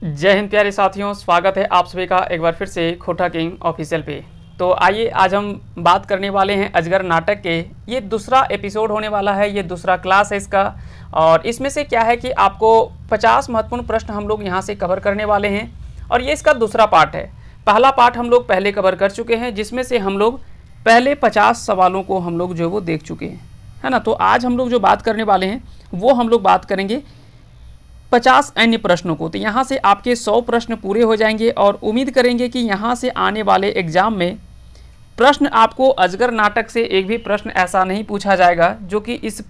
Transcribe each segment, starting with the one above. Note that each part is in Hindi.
जय हिंद प्यारे साथियों, स्वागत है आप सभी का एक बार फिर से खोटा किंग ऑफिशियल पे। तो आइए आज हम बात करने वाले हैं अजगर नाटक के। ये दूसरा एपिसोड होने वाला है, ये दूसरा क्लास है इसका। और इसमें से क्या है कि आपको 50 महत्वपूर्ण प्रश्न हम लोग यहाँ से कवर करने वाले हैं और ये इसका दूसरा पार्ट है। पहला पार्ट हम लोग पहले कवर कर चुके हैं, जिसमें से हम लोग पहले 50 सवालों को हम लोग जो वो देख चुके हैं, है ना। तो आज हम लोग जो बात करने वाले हैं वो हम लोग बात करेंगे 50 अन्य प्रश्नों को। तो यहाँ से आपके 100 प्रश्न पूरे हो जाएंगे और उम्मीद करेंगे कि यहाँ से आने वाले एग्जाम में प्रश्न आपको अजगर नाटक से एक भी प्रश्न ऐसा नहीं पूछा जाएगा जो कि इस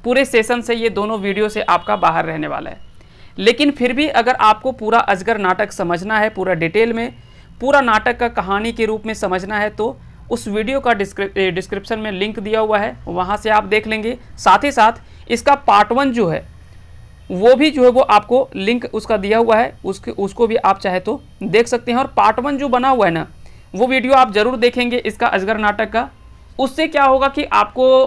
पूरे सेशन से, ये दोनों वीडियो से आपका बाहर रहने वाला है। लेकिन फिर भी अगर आपको पूरा अजगर नाटक समझना है, पूरा डिटेल में, पूरा नाटक का कहानी के रूप में समझना है, तो उस वीडियो का डिस्क्रिप्शन में लिंक दिया हुआ है, वहाँ से आप देख लेंगे। साथ ही साथ इसका पार्ट 1 जो है वो भी जो है वो आपको लिंक उसका दिया हुआ है, उसको भी आप चाहे तो देख सकते हैं। और पार्ट 1 जो बना हुआ है ना, वो वीडियो आप ज़रूर देखेंगे इसका अजगर नाटक का। उससे क्या होगा कि आपको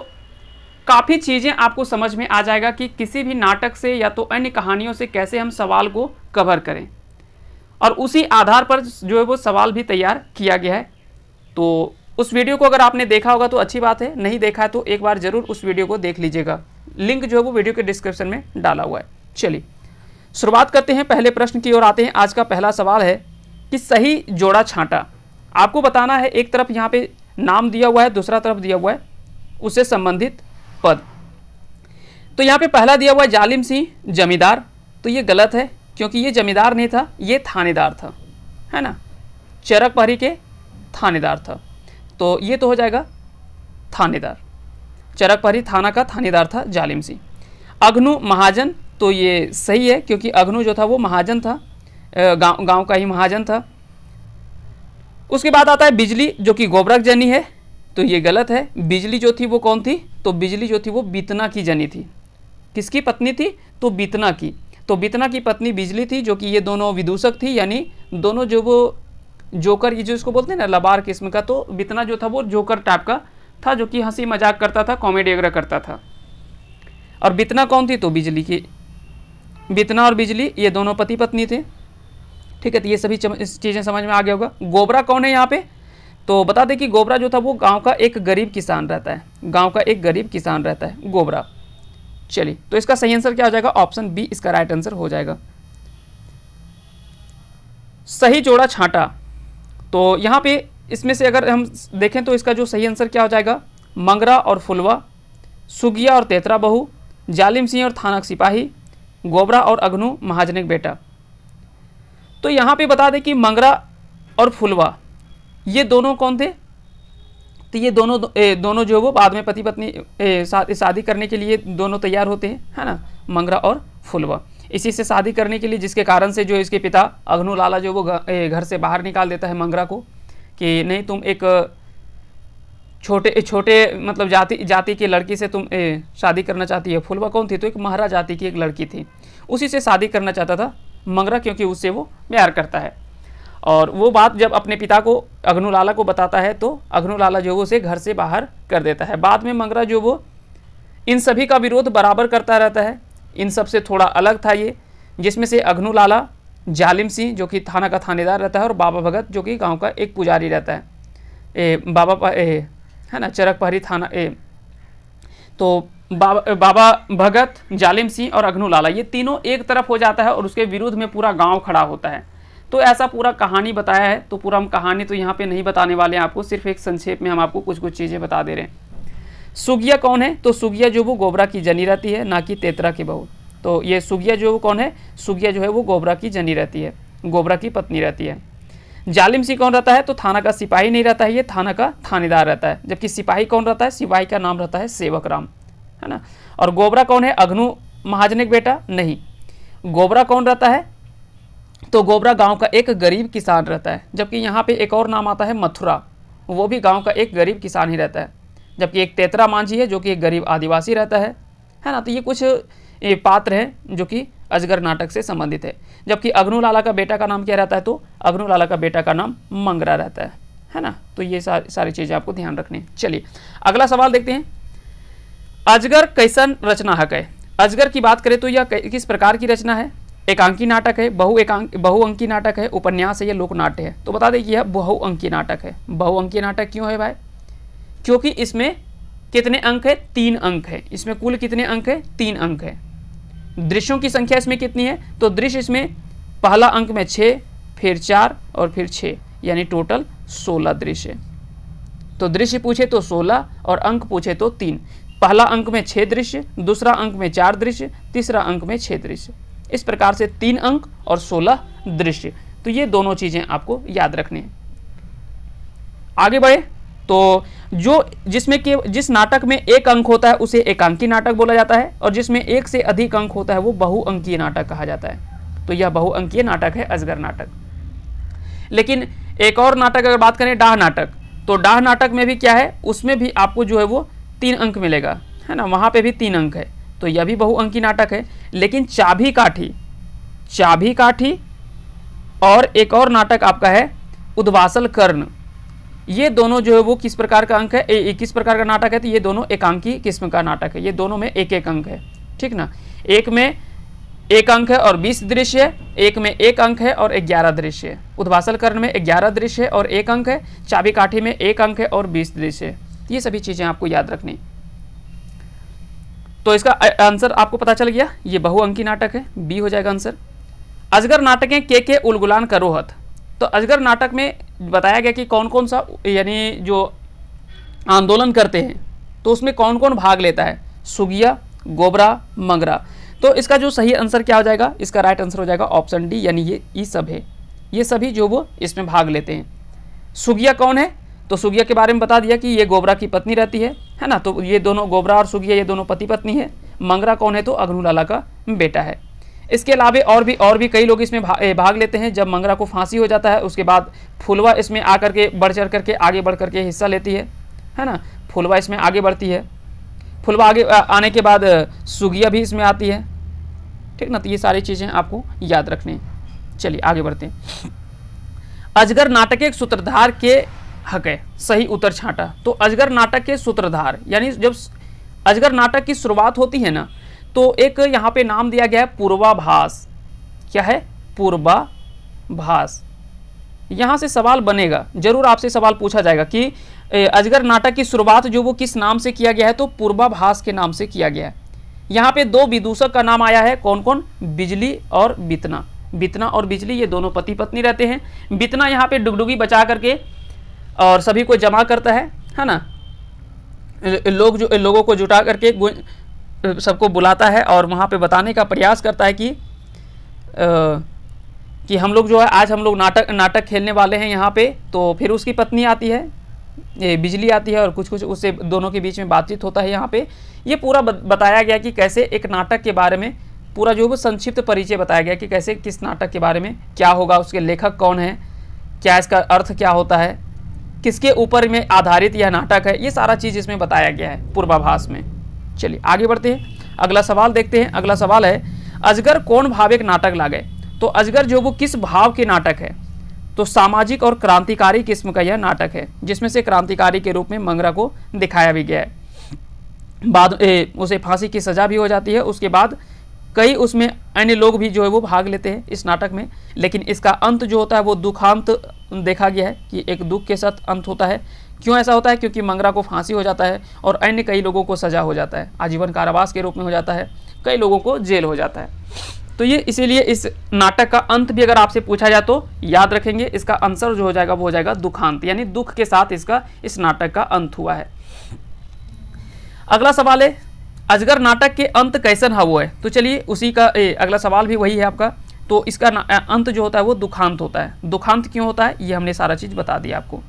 काफ़ी चीज़ें आपको समझ में आ जाएगा कि किसी भी नाटक से या तो अन्य कहानियों से कैसे हम सवाल को कवर करें, और उसी आधार पर जो है वो सवाल भी तैयार किया गया है। तो उस वीडियो को अगर आपने देखा होगा तो अच्छी बात है, नहीं देखा है तो एक बार ज़रूर उस वीडियो को देख लीजिएगा। लिंक जो है वो वीडियो के डिस्क्रिप्शन में डाला हुआ है। चलिए शुरुआत करते हैं, पहले प्रश्न की ओर आते हैं। आज का पहला सवाल है कि सही जोड़ा छांटा। आपको बताना है, एक तरफ यहाँ पे नाम दिया हुआ है, दूसरा तरफ दिया हुआ है उससे संबंधित पद। तो यहाँ पे पहला दिया हुआ है जालिम सिंह जमींदार, तो ये गलत है क्योंकि ये जमींदार नहीं था, ये थानेदार था, है ना। चरक प्रहरी के थानेदार था, तो ये तो हो जाएगा थानेदार। चरक प्रहरी थाना का थानेदार था जालिम सिंह। अग्नु महाजन, तो ये सही है क्योंकि अग्नु जो था वो महाजन था, गांव का ही महाजन था। उसके बाद आता है बिजली, जो कि गोबरक जनी है, तो ये गलत है। बिजली जो थी वो कौन थी? तो बिजली जो थी वो बीतना की जनी थी। किसकी पत्नी थी? तो बीतना की। तो बीतना की पत्नी बिजली थी, जो कि ये दोनों विदूषक थी, यानी दोनों जो वो जोकर, ये जो इसको बोलते हैं ना लबार किस्म का, तो बीतना जो था वो जोकर टाइप का था, जो कि हंसी मजाक करता था, कॉमेडी वगैरह करता था। और बीतना कौन थी? तो बिजली की। बीतना और बिजली ये दोनों पति पत्नी थे, ठीक है। तो ये सभी चीज़ें समझ में आ गया होगा। गोबरा कौन है यहाँ पे? तो बता दें कि गोबरा जो था वो गांव का एक गरीब किसान रहता है, गांव का एक गरीब किसान रहता है गोबरा। चलिए, तो इसका सही आंसर क्या हो जाएगा? ऑप्शन बी इसका राइट आंसर हो जाएगा। सही जोड़ा छांटा, तो यहाँ पे इसमें से अगर हम देखें तो इसका जो सही आंसर क्या हो जाएगा? मंगरा और फुलवा, सुगिया और तेतरा बहू, जालिम सिंह और थानक सिपाही, गोबरा और अग्नु महाजनिक बेटा। तो यहाँ पे बता दें कि मंगरा और फुलवा ये दोनों कौन थे? तो ये दोनों जो वो बाद में पति पत्नी शादी करने के लिए दोनों तैयार होते हैं, है ना, मंगरा और फुलवा। इसी से शादी करने के लिए, जिसके कारण से जो इसके पिता अग्नु लाला जो वो घर से बाहर निकाल देता है मंगरा को, कि नहीं तुम एक छोटे मतलब जाति की लड़की से तुम शादी करना चाहती है। फुलवा कौन थी? तो एक महरा जाति की एक लड़की थी, उसी से शादी करना चाहता था मंगरा, क्योंकि उससे वो प्यार करता है। और वो बात जब अपने पिता को, अग्नु लाला को बताता है, तो अग्नु लाला जो वो उसे घर से बाहर कर देता है। बाद में मंगरा जो वो इन सभी का विरोध बराबर करता रहता है। इन सब से थोड़ा अलग था ये, जिसमें से अग्नु लाला, जालिम सिंह जो कि थाना का थानेदार रहता है, और बाबा भगत जो कि गाँव का एक पुजारी रहता है। है ना, चरक प्रहरी थाना तो बाबा भगत, जालिम सिंह और अग्नु लाला ये तीनों एक तरफ हो जाता है और उसके विरुद्ध में पूरा गांव खड़ा होता है। तो ऐसा पूरा कहानी बताया है। तो पूरा हम कहानी तो यहाँ पे नहीं बताने वाले हैं आपको, सिर्फ एक संक्षेप में हम आपको कुछ कुछ चीज़ें बता दे रहे हैं। सुगिया कौन है? तो सुगिया जो वो गोबरा की जनी रहती है, ना कि तेतरा की बहू। तो ये सुगिया जो कौन है? सुगिया जो है वो गोबरा की जनी रहती है, गोबरा की पत्नी रहती है। जालिम सिंह कौन रहता है? तो थाना का सिपाही नहीं रहता है, ये थाना का थानेदार रहता है। जबकि सिपाही कौन रहता है? सिपाही का नाम रहता है सेवक राम, है ना। और गोबरा कौन है? अग्नु महाजनिक बेटा नहीं। गोबरा कौन रहता है? तो गोबरा गांव का एक गरीब किसान रहता है। जबकि यहाँ पे एक और नाम आता है मथुरा, वो भी गांव का एक गरीब किसान ही रहता है। जबकि एक तेतरा मांझी है जो कि एक गरीब आदिवासी रहता है ना। तो ये कुछ पात्र हैं जो कि अजगर नाटक से संबंधित है। जबकि अग्नु लाला का बेटा का नाम क्या रहता है? तो अग्नु लाला का बेटा का नाम मंगरा रहता है ना। तो ये सारी चीज़ें आपको ध्यान रखनी। चलिए अगला सवाल देखते हैं। अजगर कैसन रचना है? अजगर की बात करें तो यह किस प्रकार की रचना है? एकांकी नाटक है, बहुअंकी नाटक है, उपन्यास है, या लोक नाट्य है? तो बता दें कि यह बहुअंकी नाटक है। बहुअंकी नाटक क्यों है भाई? क्योंकि इसमें कितने अंक है? 3 अंक है। इसमें कुल कितने अंक है? 3 अंक है। दृश्यों की संख्या इसमें कितनी है? तो दृश्य इसमें पहला अंक में 6, फिर 4 और फिर 6, यानी टोटल 16 दृश्य। तो दृश्य पूछे तो 16 और अंक पूछे तो 3। पहला अंक में 6 दृश्य, दूसरा अंक में 4 दृश्य, तीसरा अंक में 6 दृश्य। इस प्रकार से 3 अंक और 16 दृश्य। तो ये दोनों चीजें आपको याद रखनी है। आगे बढ़े तो जिस नाटक में 1 अंक होता है उसे एकांकी नाटक बोला जाता है, और जिसमें 1 से अधिक अंक होता है वो बहुअंकीय नाटक कहा जाता है। तो यह बहुअंकीय नाटक है अजगर नाटक। लेकिन एक और नाटक अगर बात करें डाह नाटक, तो डाह नाटक में भी क्या है? उसमें भी आपको जो है वो 3 अंक मिलेगा, है ना? वहाँ पे भी 3 अंक है। तो यह भी बहुअंकी नाटक है। लेकिन चाभी काठी और एक और नाटक आपका है उद्वासल कर्ण, ये दोनों जो है वो किस प्रकार का अंक है? किस प्रकार का नाटक है? तो ये दोनों एकांकी किस्म का नाटक है। ये दोनों में 1-1 अंक है, ठीक ना? एक में 1 अंक है और 20 दृश्य है, एक में 1 अंक है और 11 दृश्य है। उद्वासल कर्ण में 11 दृश्य है और 1 अंक है, चाबी काठी में 1 अंक है और 20 दृश्य है। ये सभी चीजें आपको याद रखनी। तो इसका आंसर आपको पता चल गया, ये बहुअंकी नाटक है, बी हो जाएगा आंसर। अजगर नाटकें के उलगुलान करोहत। तो अजगर नाटक में बताया गया कि कौन कौन सा यानी जो आंदोलन करते हैं, तो उसमें कौन कौन भाग लेता है? सुगिया, गोबरा, मंगरा। तो इसका जो सही आंसर क्या हो जाएगा? इसका राइट आंसर हो जाएगा ऑप्शन डी, यानी ये सब है। ये सभी जो वो इसमें भाग लेते हैं। सुगिया कौन है? तो सुगिया के बारे में बता दिया कि ये गोबरा की पत्नी रहती है ना? तो ये दोनों गोबरा और सुगिया ये दोनों पति पत्नी है। मंगरा कौन है? तो अग्नुलाला का बेटा है। इसके अलावा और भी कई लोग इसमें भाग लेते हैं। जब मंगरा को फांसी हो जाता है उसके बाद फुलवा इसमें आकर के बढ़ चढ़ करके आगे बढ़ करके हिस्सा लेती है ना? फुलवा इसमें आगे बढ़ती है। फुलवा आगे आने के बाद सुगिया भी इसमें आती है, ठीक ना? तो ये सारी चीज़ें आपको याद रखनी है। चलिए आगे बढ़ते हैं। अजगर नाटक के सूत्रधार के हक है, सही उत्तर छांटा। तो अजगर नाटक के सूत्रधार, यानी जब अजगर नाटक की शुरुआत होती है ना, तो एक यहाँ पे नाम दिया गया है पूर्वाभास। क्या है? पूर्वाभास। यहाँ से सवाल बनेगा, जरूर आपसे सवाल पूछा जाएगा कि अजगर नाटक की शुरुआत जो वो किस नाम से किया गया है? तो पूर्वाभास के नाम से किया गया है। यहाँ पे 2 विदूषक का नाम आया है। कौन कौन? बिजली और बितना। बितना और बिजली ये दोनों पति पत्नी रहते हैं। बितना यहाँ पे डुगडुगी बचा करके और सभी को जमा करता है ना? लोगों को जुटा करके सबको बुलाता है और वहाँ पे बताने का प्रयास करता है कि हम लोग जो है आज हम लोग नाटक खेलने वाले हैं यहाँ पे। तो फिर उसकी पत्नी आती है, ये बिजली आती है, और कुछ उससे दोनों के बीच में बातचीत होता है। यहाँ पे ये पूरा बताया गया कि कैसे एक नाटक के बारे में पूरा जो वो संक्षिप्त परिचय बताया गया कि कैसे किस नाटक के बारे में क्या होगा, उसके लेखक कौन है, क्या इसका अर्थ क्या होता है, किसके ऊपर में आधारित यह नाटक है, ये सारा चीज़ इसमें बताया गया है पूर्वाभास में। चलिए आगे बढ़ते हैं, अगला सवाल देखते हैं। अगला सवाल है, अजगर कौन भाव एक नाटक लागे? तो अजगर जो वो किस भाव के नाटक है? तो सामाजिक और क्रांतिकारी किस्म का यह नाटक है, जिसमें से क्रांतिकारी के रूप में मंगरा को दिखाया भी गया है। बाद उसे फांसी की सजा भी हो जाती है। उसके बाद कई उसमें अन्य लोग भी जो है वो भाग लेते हैं इस नाटक में। लेकिन इसका अंत जो होता है वो दुखांत देखा गया है कि एक दुख के साथ अंत होता है। क्यों ऐसा होता है? क्योंकि मंगरा को फांसी हो जाता है और अन्य कई लोगों को सजा हो जाता है, आजीवन कारावास के रूप में हो जाता है, कई लोगों को जेल हो जाता है। तो ये इसीलिए इस नाटक का अंत भी अगर आपसे पूछा जाए तो याद रखेंगे, इसका आंसर जो हो जाएगा वो हो जाएगा दुखांत, यानी दुख के साथ इस नाटक का अंत हुआ है। अगला सवाल है, अजगर नाटक के अंत कैसन हुआ है? तो चलिए उसी का अगला सवाल भी वही है आपका। तो इसका अंत जो होता है वो दुखांत होता है। दुखांत क्यों होता है ये हमने सारा चीज बता दिया आपको।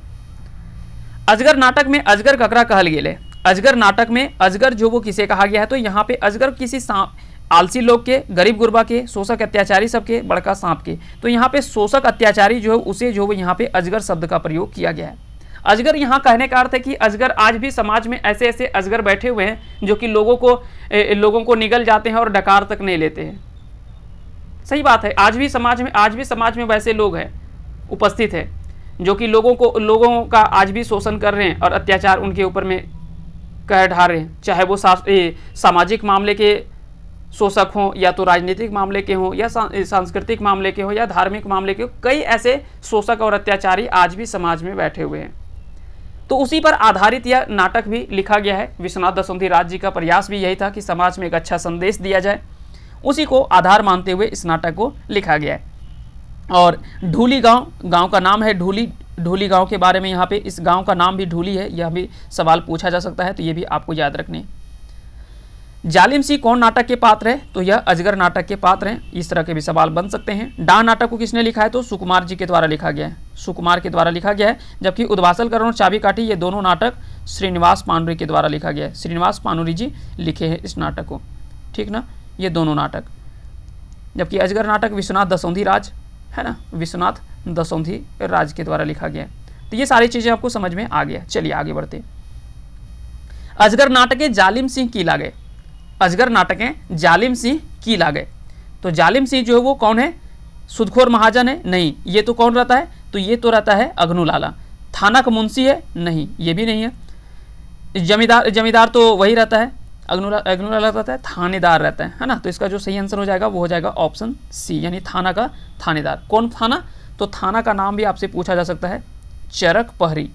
अजगर नाटक में अजगर ककरा कहल गेले? अजगर नाटक में अजगर जो वो किसे कहा गया है? तो यहाँ पे अजगर किसी आलसी लोग के, गरीब गुरबा के, शोषक अत्याचारी सबके, बड़का सांप के। तो यहाँ पे शोषक अत्याचारी जो है उसे जो है यहाँ पे अजगर शब्द का प्रयोग किया गया है। अजगर यहाँ कहने का अर्थ है कि अजगर आज भी समाज में ऐसे ऐसे अजगर बैठे हुए हैं जो कि लोगों को निगल जाते हैं और डकार तक नहीं लेते हैं। सही बात है, आज भी समाज में वैसे लोग हैं, उपस्थित है, जो कि लोगों का आज भी शोषण कर रहे हैं और अत्याचार उनके ऊपर में कह ढा रहे हैं। चाहे वो सामाजिक मामले के शोषक हों, या तो राजनीतिक मामले के हों, या सांस्कृतिक मामले के हों, या धार्मिक मामले के हों, कई ऐसे शोषक और अत्याचारी आज भी समाज में बैठे हुए हैं। तो उसी पर आधारित यह नाटक भी लिखा गया है। विश्वनाथ दसोंधी राज जी का प्रयास भी यही था कि समाज में एक अच्छा संदेश दिया जाए, उसी को आधार मानते हुए इस नाटक को लिखा गया है। और ढूली गांव का नाम है ढूली गांव के बारे में यहाँ पे, इस गांव का नाम भी ढूली है, यह भी सवाल पूछा जा सकता है, तो ये भी आपको याद रखने। जालिम सिंह कौन नाटक के पात्र है? तो यह अजगर नाटक के पात्र हैं। इस तरह के भी सवाल बन सकते हैं। डाह नाटक को किसने लिखा है? तो सुकुमार जी के द्वारा लिखा गया है, सुकुमार के द्वारा लिखा गया है। जबकि उद्वासल करण और चाबी काठी, ये दोनों नाटक श्रीनिवास पानुरी के द्वारा लिखा गया है। श्रीनिवास पानुरी जी लिखे हैं इस नाटक को, ठीक ना, ये दोनों नाटक। जबकि अजगर नाटक विश्वनाथ दसोंधी राज है ना, विश्वनाथ दसोंधी राज के द्वारा लिखा गया है। तो ये सारी चीज़ें आपको समझ में आ गया। चलिए आगे बढ़ते। अजगर नाटके जालिम सिंह की लागे, अजगर नाटकें जालिम सिंह की लागे। तो जालिम सिंह जो है वो कौन है? सुदखोर महाजन है? नहीं। ये तो कौन रहता है? तो ये तो रहता है अग्नू लाला। थाना का मुंशी है? नहीं, ये भी नहीं है। जमींदार तो वही रहता है, अग्नू लाला रहता है, थानेदार रहता है ना। तो इसका जो सही आंसर हो जाएगा वो हो जाएगा ऑप्शन सी, यानी थाना का थानेदार। कौन थाना? तो थाना का नाम भी आपसे पूछा जा सकता है, चरक पहरी।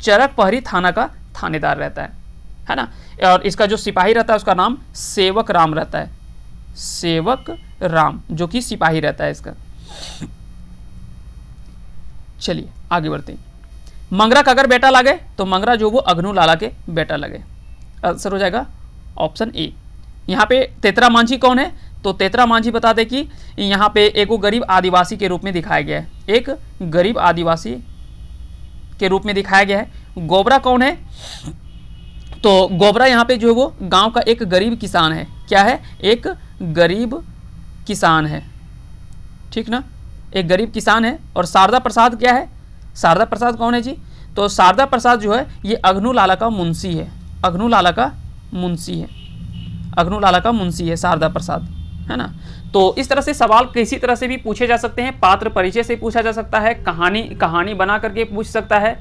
चरक पहरी थाना का थानेदार रहता है ना। और इसका जो सिपाही रहता है उसका नाम सेवक राम रहता है, सेवक राम, जो कि सिपाही रहता है इसका। चलिए आगे बढ़ते हैं। मंगरा का अगर बेटा लगे, तो मंगरा जो वो अग्नू लाला के बेटा लगे, आंसर हो जाएगा ऑप्शन ए। यहाँ पे तेतरा मांझी कौन है? तो तेतरा मांझी बता दें कि यहाँ पे एक गरीब आदिवासी के रूप में दिखाया गया है, एक गरीब आदिवासी के रूप में दिखाया गया है। गोबरा कौन है? तो गोबरा यहाँ पे जो है वो गांव का एक गरीब किसान है। क्या है? एक गरीब किसान है, ठीक ना, एक गरीब किसान है। और शारदा प्रसाद क्या है? शारदा प्रसाद कौन है जी? तो शारदा प्रसाद जो है ये अग्नू लाला का मुंशी है, अग्नू लाला का मुंशी है, अग्नू लाला का मुंशी है शारदा प्रसाद, है ना। तो इस तरह से सवाल किसी तरह से भी पूछे जा सकते हैं। पात्र परिचय से पूछा जा सकता है, कहानी बना करके पूछ सकता है,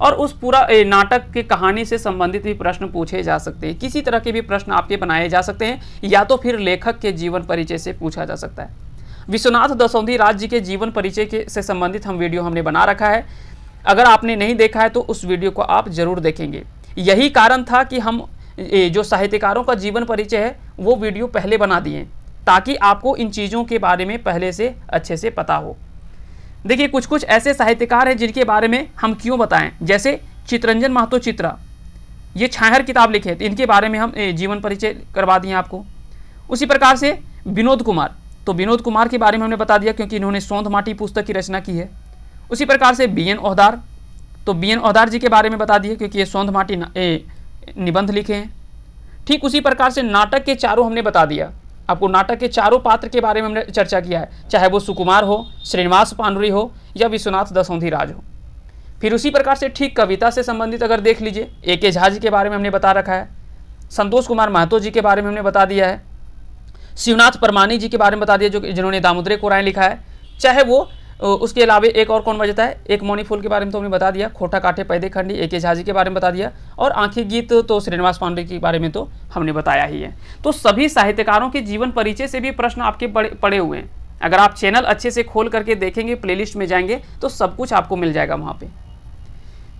और उस पूरा नाटक की कहानी से संबंधित भी प्रश्न पूछे जा सकते हैं। किसी तरह के भी प्रश्न आपके बनाए जा सकते हैं, या तो फिर लेखक के जीवन परिचय से पूछा जा सकता है। विश्वनाथ दसोंधी राज जी के जीवन परिचय से संबंधित वीडियो हमने बना रखा है। अगर आपने नहीं देखा है तो उस वीडियो को आप जरूर देखेंगे। यही कारण था कि हम जो साहित्यकारों का जीवन परिचय है वो वीडियो पहले बना दिए, ताकि आपको इन चीज़ों के बारे में पहले से अच्छे से पता हो। देखिए कुछ ऐसे साहित्यकार हैं जिनके बारे में हम क्यों बताएं, जैसे चितरंजन महतो चित्रा, ये छाहर किताब लिखे, तो इनके बारे में हम जीवन परिचय करवा दिए आपको। उसी प्रकार से विनोद कुमार, तो विनोद कुमार के बारे में हमने बता दिया क्योंकि इन्होंने सोंध माटी पुस्तक की रचना की है। उसी प्रकार से बी एन ओहदार, तो बी एन ओहदार जी के बारे में बता दिए क्योंकि ये सोंध माटी निबंध लिखे हैं। ठीक उसी प्रकार से नाटक के चारों हमने बता दिया आपको, नाटक के चारों पात्र के बारे में हमने चर्चा किया है, चाहे वो सुकुमार हो, श्रीनिवास पानुरी हो, या विश्वनाथ दसोंधी राज हो। फिर उसी प्रकार से ठीक कविता से संबंधित अगर देख लीजिए, ए के झा जी के बारे में हमने बता रखा है, संतोष कुमार महतो जी के बारे में हमने बता दिया है, शिवनाथ परमानी जी के बारे में बता दिया जिन्होंने दामोदरी कोराएं लिखा है। चाहे वो उसके अलावा एक और कौन बचता है, एक मौनी फूल के बारे में तो हमने बता दिया, खोटा काठे पैदे खंडी ए के झा जी के बारे में बता दिया, और आंखें गीत तो श्रीनिवास पांडे के बारे में तो हमने बताया ही है। तो सभी साहित्यकारों के जीवन परिचय से भी प्रश्न आपके पड़े हुए हैं। अगर आप चैनल अच्छे से खोल करके देखेंगे, प्लेलिस्ट में जाएंगे तो सब कुछ आपको मिल जाएगा वहाँ पे।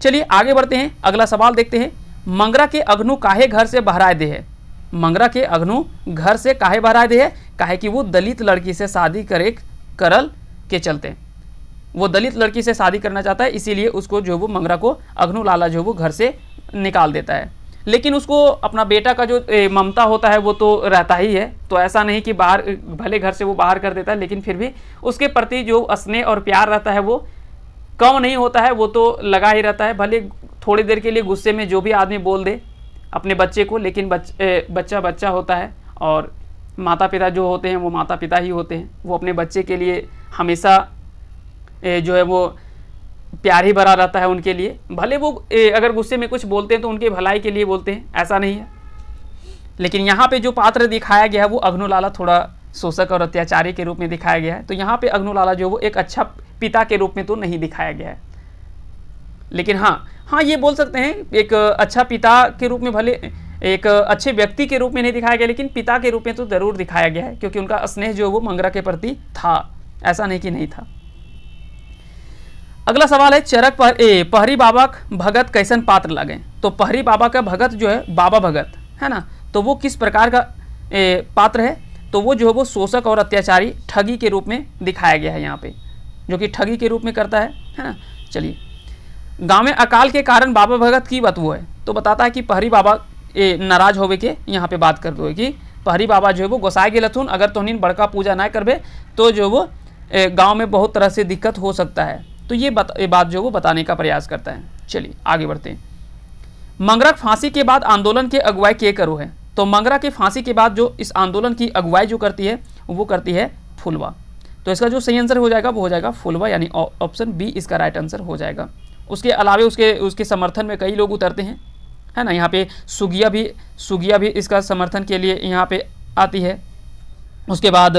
चलिए आगे बढ़ते हैं, अगला सवाल देखते हैं। मंगरा के अग्नू काहे घर से बहराए दे है? मंगरा के अग्नू घर से काहे बहराए दे है? काहे कि वो दलित लड़की से शादी करल के चलते, वो दलित लड़की से शादी करना चाहता है, इसीलिए उसको जो वो मंगरा को अग्नू लाला जो वो घर से निकाल देता है। लेकिन उसको अपना बेटा का जो ममता होता है वो तो रहता ही है, तो ऐसा नहीं कि बाहर, भले घर से वो बाहर कर देता है लेकिन फिर भी उसके प्रति जो स्नेह और प्यार रहता है वो कम नहीं होता है, वो तो लगा ही रहता है। भले थोड़ी देर के लिए गुस्से में जो भी आदमी बोल दे अपने बच्चे को, लेकिन बच्चा होता है, और माता पिता जो होते हैं वो माता पिता ही होते हैं। वो अपने बच्चे के लिए हमेशा जो है वो प्यार ही भरा रहता है उनके लिए। भले वो अगर गुस्से में कुछ बोलते हैं तो उनके भलाई के लिए बोलते हैं, ऐसा नहीं है। लेकिन यहाँ पे जो पात्र दिखाया गया है वो अग्नू लाला थोड़ा शोषक और अत्याचारी के रूप में दिखाया गया है। तो यहाँ पे अग्नू लाला जो वो एक अच्छा पिता के रूप में तो नहीं दिखाया गया है। लेकिन हाँ ये बोल सकते हैं एक अच्छा पिता के रूप में भले एक अच्छे व्यक्ति के रूप में नहीं दिखाया गया, लेकिन पिता के रूप में तो जरूर दिखाया गया है, क्योंकि उनका स्नेह जो वो मंगरा के प्रति था, ऐसा नहीं कि नहीं था। अगला सवाल है चरक पर पहरी बाबा भगत कैसन पात्र लगे। तो पहरी बाबा का भगत जो है बाबा भगत है ना, तो वो किस प्रकार का पात्र है, तो वो जो है वो शोषक और अत्याचारी ठगी के रूप में दिखाया गया है यहाँ पे, जो कि ठगी के रूप में करता है ना। चलिए, गांव में अकाल के कारण बाबा भगत की बतवो है, तो बताता है कि पहरी बाबा नाराज होवे के यहाँ पे बात कर दो कि पहरी बाबा जो है वो गोसाई के लथुन, अगर तोहनी बड़का पूजा ना करबे तो जो वो गांव में बहुत तरह से दिक्कत हो सकता है। तो ये बात जो वो बताने का प्रयास करता है। चलिए आगे बढ़ते हैं। मंगरा फांसी के बाद आंदोलन के अगुवाई के करो है। तो मंगरा के फांसी के बाद जो इस आंदोलन की अगुवाई जो करती है वो करती है फुलवा। तो इसका जो सही आंसर हो जाएगा वो हो जाएगा फुलवा, यानी ऑप्शन बी इसका राइट आंसर हो जाएगा। उसके अलावे उसके समर्थन में कई लोग उतरते हैं, है ना। यहाँ पे सुगिया भी इसका समर्थन के लिए यहाँ पे आती है। उसके बाद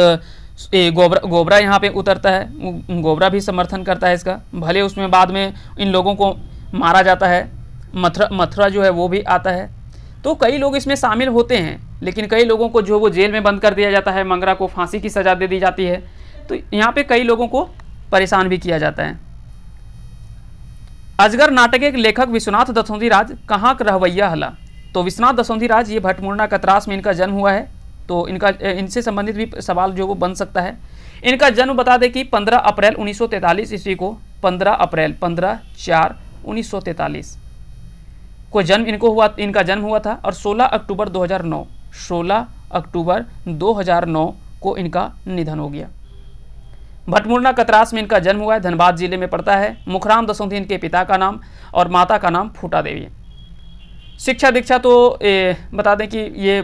गोबरा यहाँ पे उतरता है, गोबरा भी समर्थन करता है इसका, भले उसमें बाद में इन लोगों को मारा जाता है। मथुरा जो है वो भी आता है। तो कई लोग इसमें शामिल होते हैं, लेकिन कई लोगों को जो वो जेल में बंद कर दिया जाता है, मंगरा को फांसी की सज़ा दे दी जाती है। तो यहाँ पे कई लोगों को परेशान भी किया जाता है। अजगर नाटक के लेखक विश्वनाथ दसौंधी राज कहाँ का रहवैया हला। तो विश्वनाथ दसौंधी राज ये भटमुरना कतरास में इनका जन्म हुआ है। तो इनसे संबंधित भी सवाल जो वो बन सकता है। इनका जन्म बता दें कि 15 अप्रैल 1943 ईस्वी को, 15/4/1943 को इनका जन्म हुआ था, और 16 अक्टूबर 2009 को इनका निधन हो गया। भटमुरना कतरास में इनका जन्म हुआ है, धनबाद जिले में पड़ता है। मुखराम दसौंधी इनके पिता का नाम, और माता का नाम फूटा देवी है। शिक्षा दीक्षा तो बता दें कि ये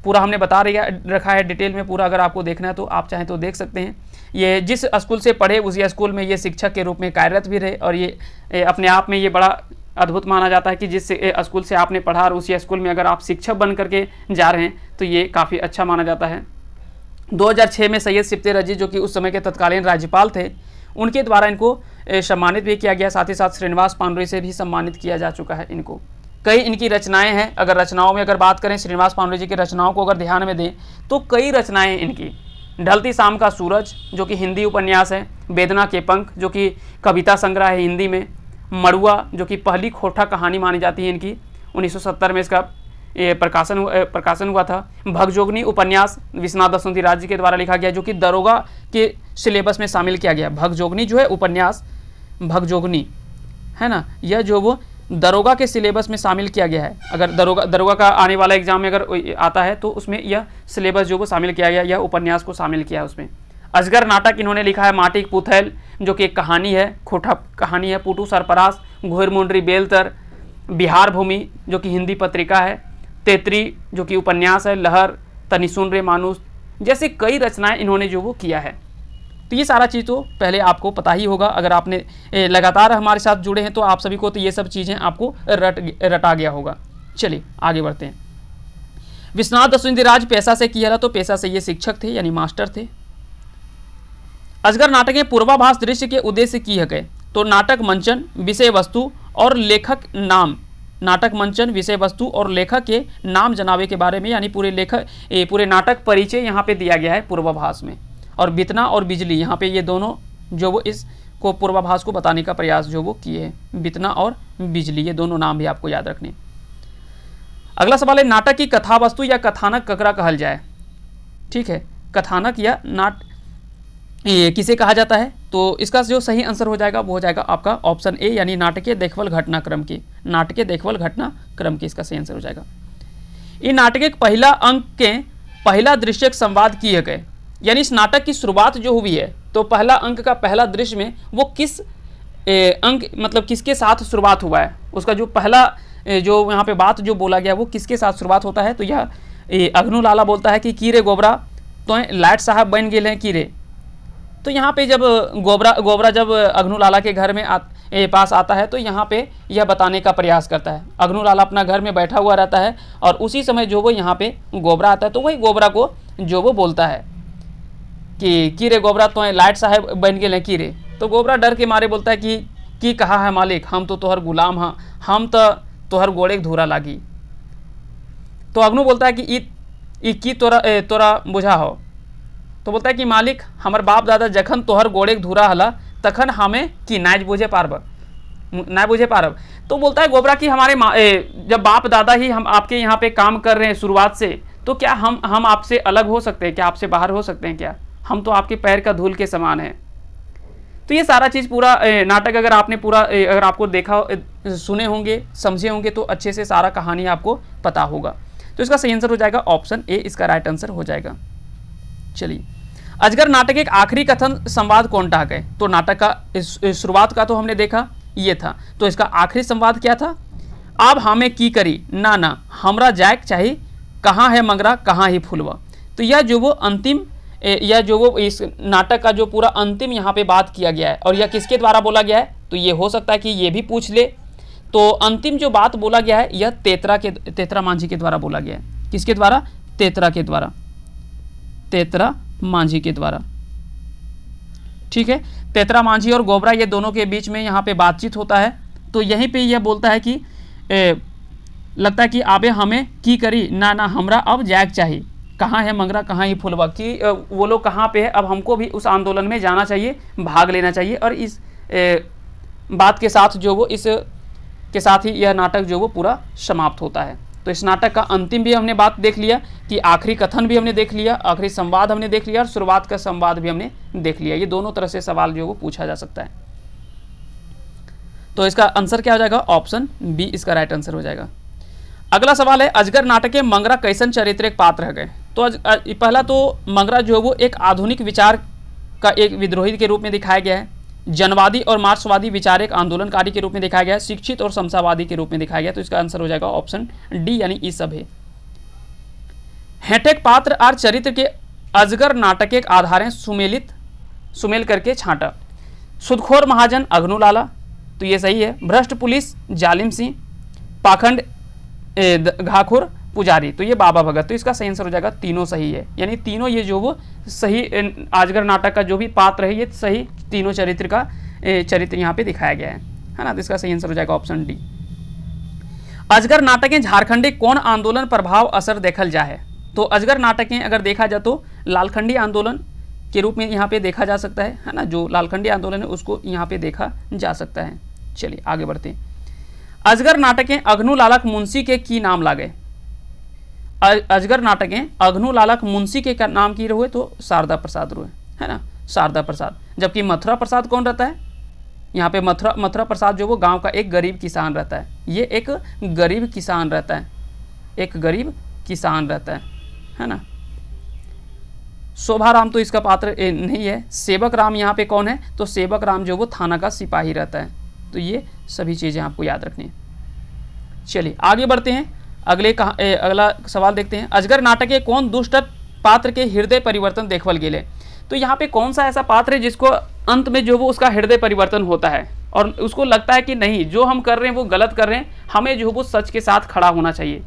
पूरा हमने बता रखा है डिटेल में पूरा, अगर आपको देखना है तो आप चाहें तो देख सकते हैं। ये जिस स्कूल से पढ़े उसी स्कूल में ये शिक्षक के रूप में कार्यरत भी रहे, और ये अपने आप में ये बड़ा अद्भुत माना जाता है कि जिस स्कूल से आपने पढ़ा और उसी स्कूल में अगर आप शिक्षक बन करके जा रहे हैं तो ये काफ़ी अच्छा माना जाता है। 2006 में सैयद सिफ्ते रजी जो कि उस समय के तत्कालीन राज्यपाल थे, उनके द्वारा इनको सम्मानित भी किया गया। साथ ही साथ श्रीनिवास पांडुरे से भी सम्मानित किया जा चुका है इनको। कई इनकी रचनाएं हैं, अगर रचनाओं में अगर बात करें श्रीनिवास पांडुरे जी की रचनाओं को अगर ध्यान में दें तो कई रचनाएं इनकी। ढलती शाम का सूरज जो कि हिंदी उपन्यास है, वेदना के पंख जो कि कविता संग्रह है हिंदी में, मड़ुआ जो कि पहली खोटा कहानी मानी जाती है इनकी, 1970 में इसका प्रकाशन हुआ था। भगजोगनी उपन्यास विश्वनाथ दसौंधी राज के द्वारा लिखा गया, जो कि दरोगा के सिलेबस में शामिल किया गया। भगजोगनी जो है उपन्यास, भगजोगनी है ना, यह जो वो दरोगा के सिलेबस में शामिल किया गया है। अगर दरोगा का आने वाला एग्जाम में अगर आता है तो उसमें यह सिलेबस जो वो शामिल किया गया, यह उपन्यास को शामिल किया है उसमें। अजगर नाटक इन्होंने लिखा है। माटी पुथैल जो कि एक कहानी है, खोटा कहानी है। पुटू सरपरास, घोर मुंडरी बेलतर, बिहार भूमि जो कि हिंदी पत्रिका है, तेतरी जो कि उपन्यास है, लहर, तनिसुन रे मानुस जैसे कई रचनाएं इन्होंने जो वो किया है। तो ये सारा चीज़ तो पहले आपको पता ही होगा, अगर आपने लगातार हमारे साथ जुड़े हैं तो आप सभी को तो ये सब चीज़ें आपको रटा गया होगा। चलिए आगे बढ़ते हैं। विश्वनाथ दसौंधी राज पेशा से किया, तो पेशा से ये शिक्षक थे यानी मास्टर थे। अजगर नाटक में पूर्वाभास दृश्य के उद्देश्य की है। तो नाटक मंचन, विषय वस्तु और लेखक नाम, नाटक मंचन, विषय वस्तु और लेखक के नाम जनावे के बारे में, यानी पूरे नाटक परिचय यहाँ पे दिया गया है पूर्वाभास में। और बितना और बिजली यहाँ पे ये दोनों जो वो इसको पूर्वाभास को बताने का प्रयास जो वो किए हैं। बितना और बिजली ये दोनों नाम भी आपको याद रखने। अगला सवाल है नाटक की कथा वस्तु या कथानक ककरा कहल जाए। ठीक है, कथानक या किसे कहा जाता है। तो इसका जो सही आंसर हो जाएगा वो हो जाएगा आपका ऑप्शन ए, यानी नाटकीय देखभाल घटनाक्रम की। नाटकीय देखभाल घटनाक्रम की इसका सही आंसर हो जाएगा। इन नाटक के पहला अंक के पहला दृश्य संवाद की है, यानी इस नाटक की शुरुआत जो हुई है तो पहला अंक का पहला दृश्य में वो किस अंक मतलब किसके साथ शुरुआत हुआ है, उसका जो पहला जो यहाँ पे बात जो बोला गया वो किसके साथ शुरुआत होता है। तो यह अग्नू लाला बोलता है कि कीरे गोबरा तो लाट साहब बन गए हैं कीरे। तो यहाँ पे जब गोबरा जब अग्नू लाला के घर में पास आता है तो यहाँ पे यह बताने का प्रयास करता है। अग्नू लाला अपना घर में बैठा हुआ रहता है और उसी समय जो वो यहाँ पे गोबरा आता है तो वही गोबरा को जो वो बोलता है कि कीरे गोबरा तो लाट साहब बन गए हैं कीरे। तो गोबरा डर के मारे बोलता है कि कहा है मालिक, हम तो तोहर गुलाम हाँ, हम तो तोहर गोड़े धूरा लागी। तो अग्नु बोलता है कि ई की तोरा बुझा हो। तो बोलता है कि मालिक हमार बाप दादा जखन तोहर गोड़े धुरा हला तखन हमें कि नाच बुझे पारब। तो बोलता है गोबरा कि हमारे जब बाप दादा ही हम आपके यहाँ पे काम कर रहे हैं शुरुआत से, तो क्या हम आपसे अलग हो सकते हैं क्या, आपसे बाहर हो सकते हैं क्या? हम तो आपके पैर का धूल के समान है। तो ये सारा चीज़ पूरा नाटक अगर आपने पूरा अगर आपको देखा सुने होंगे समझे होंगे तो अच्छे से सारा कहानी आपको पता होगा। तो इसका सही आंसर हो जाएगा ऑप्शन ए, इसका राइट आंसर हो जाएगा। चलिए, अजगर नाटक एक आखिरी कथन संवाद कौन टा गए? तो नाटक का शुरुआत का तो हमने देखा ये था, तो इसका आखिरी संवाद क्या था? अब हमें की करी ना ना हमरा जायक चाहिए, कहाँ है मंगरा कहाँ ही फुलवा। तो यह जो वो अंतिम या जो वो इस नाटक का जो पूरा अंतिम यहाँ पे बात किया गया है, और यह किसके द्वारा बोला गया है? तो ये हो सकता है कि ये भी पूछ ले। तो अंतिम जो बात बोला गया है यह तेतरा मांझी के द्वारा बोला गया है। किसके द्वारा? तेतरा मांझी के द्वारा। ठीक है, तेतरा मांझी और गोबरा ये दोनों के बीच में यहाँ पे बातचीत होता है। तो यहीं पे यह बोलता है कि लगता है कि आबे हमें की करी ना ना हमरा अब जायक चाहिए, कहाँ है मंगरा कहाँ ही फुलवा, कि वो लोग कहाँ पे है, अब हमको भी उस आंदोलन में जाना चाहिए, भाग लेना चाहिए। और इस बात के साथ जो वो इस के साथ ही यह नाटक जो वो पूरा समाप्त होता है। तो इस नाटक का अंतिम भी हमने बात देख लिया कि आखिरी कथन भी हमने देख लिया, आखिरी संवाद हमने देख लिया और शुरुआत का संवाद भी हमने देख लिया। ये दोनों तरह से सवाल जो वो पूछा जा सकता है। तो इसका आंसर क्या हो जाएगा? ऑप्शन बी इसका राइट आंसर हो जाएगा। अगला सवाल है, अजगर नाटक के मंगरा कैसन चारित्रिक पात्र है गए? तो पहला तो मंगरा जो है वो एक आधुनिक विचार का एक विद्रोही के रूप में दिखाया गया है, जनवादी और मार्क्सवादी विचार एक आंदोलनकारी के रूप में दिखाया गया है, शिक्षित और समतावादी के रूप में दिखाया गया। तो इसका आंसर हो जाएगा ऑप्शन डी यानी ई सब है। हेटेक पात्र और चरित्र के अजगर नाटक एक आधार सुमेल करके छांटा। सुदखोर महाजन अग्नु लाला, तो ये सही है। भ्रष्ट पुलिस जालिम सिंह, पाखंड घाखुर पुजारी, तो ये बाबा भगत। तो इसका सही आंसर हो जाएगा तीनों सही है, यानी तीनों ये जो वो सही अजगर नाटक का जो भी पात्र है ये सही तीनों चरित्र का चरित्र यहाँ पे दिखाया गया है ना। तो इसका सही आंसर हो जाएगा ऑप्शन डी। अजगर नाटक में झारखंडी कौन आंदोलन प्रभाव असर देखल जाए? तो अजगर नाटक में अगर देखा जाए तो लालखंडी आंदोलन के रूप में यहाँ पे देखा जा सकता है ना। जो लालखंडी आंदोलन है उसको यहाँ पे देखा जा सकता है। चलिए आगे बढ़ते हैं। अजगर नाटक में अग्नु लालक मुंशी के की नाम लागे? अजगर नाटक में अग्नु लालक मुंशी के नाम की रहे तो शारदा प्रसाद रहे, है ना, शारदा प्रसाद। जबकि मथुरा प्रसाद कौन रहता है? यहाँ पे मथुरा प्रसाद जो वो गांव का एक गरीब किसान रहता है। ये एक गरीब किसान रहता है, एक गरीब किसान रहता है ना। शोभा राम तो इसका पात्र नहीं है। सेवक राम यहाँ पे कौन है? तो सेवक राम जो वो थाना का सिपाही रहता है। तो ये सभी चीज़ें आपको याद रखनी है। चलिए आगे बढ़ते हैं, अगला सवाल देखते हैं। अजगर नाटक के कौन दुष्ट पात्र के हृदय परिवर्तन देखवल गेले? तो यहाँ पे कौन सा ऐसा पात्र है जिसको अंत में जो वो उसका हृदय परिवर्तन होता है और उसको लगता है कि नहीं जो हम कर रहे हैं वो गलत कर रहे हैं, हमें जो वो सच के साथ खड़ा होना चाहिए।